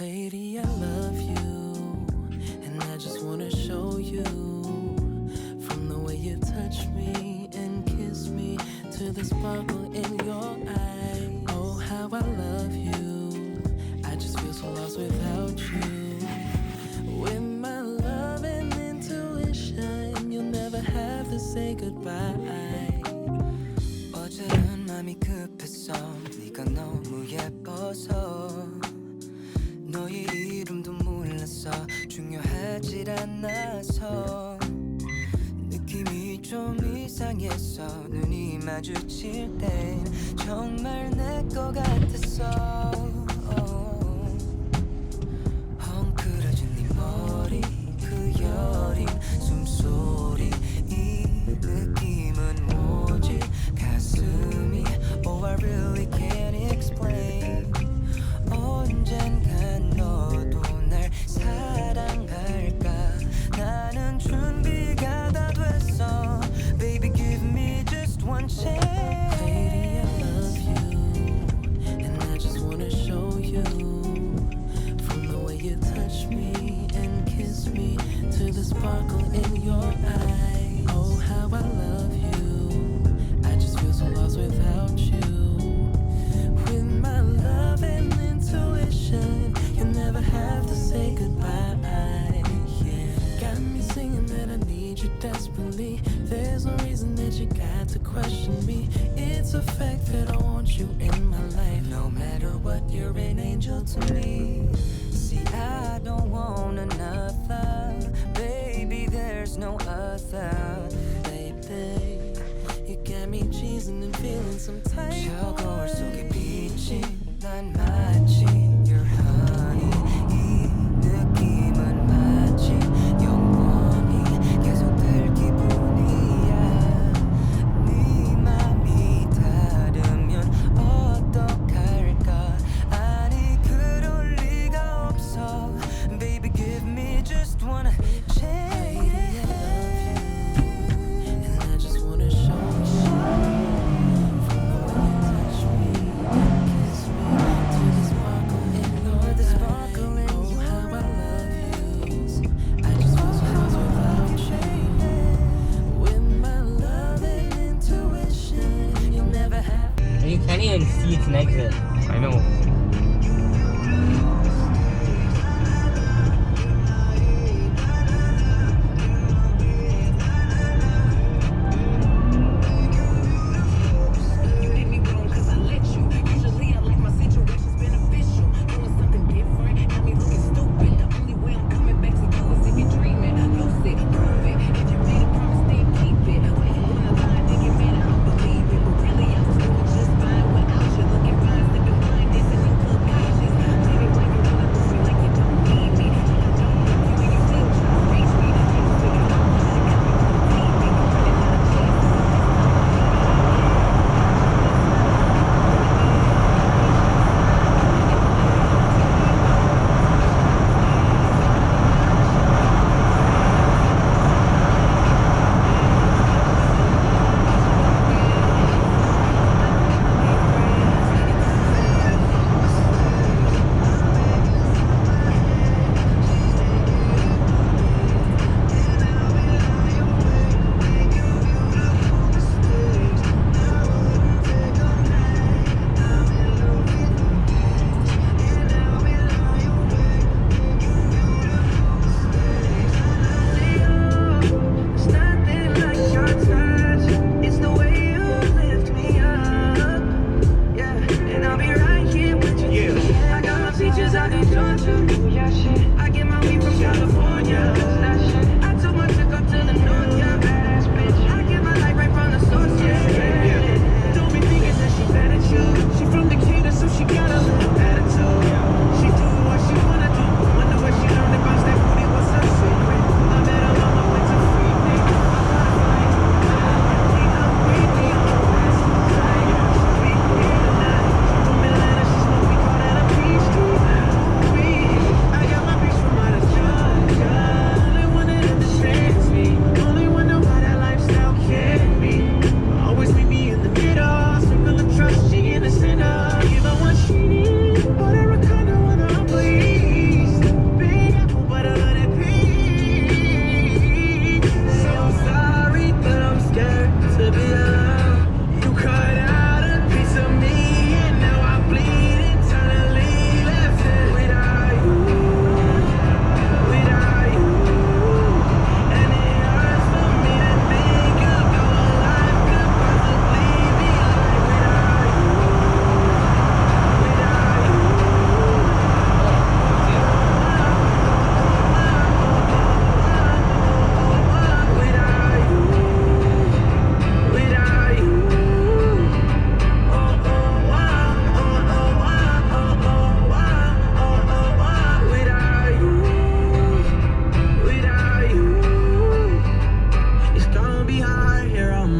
Lady, I love you, and I just wanna show you. From the way you touch me and kiss me, to the sparkle in your eye. Oh, how I love you, I just feel so lost without you. With my love and intuition, you'll never have to say goodbye. 어제는 맘이 급했어. 네가 너무 예뻐서 너의 이름도 몰랐어. 중요하질 않아서 느낌이 좀 이상했어. 눈이 마주칠 땐 정말 내 거 같았어. 헝클어진 네 머리, 그 여린 숨소리, 이 느낌은 뭐지? 가슴이 Oh I really can't explain. 언젠간 너도 날 사랑할까? 나는 준비가 다 됐어. Baby give me just one chance. Lady, I love you, and I just wanna show you. From the way you touch me and kiss me, to the sparkle in your eye. Oh, how I love you, I just feel so lost without you. With my love and intuition, you'll never have to say goodbye. Yeah. Got me singing that I need you desperately. There's no reason that you got to question me. It's a fact that I want you in my life. No matter what, you're an angel to me. See, I don't want another. Baby, there's no other. Baby, you got me cheesing and feeling some type of 저 거울 속에 way. 비친 난 마치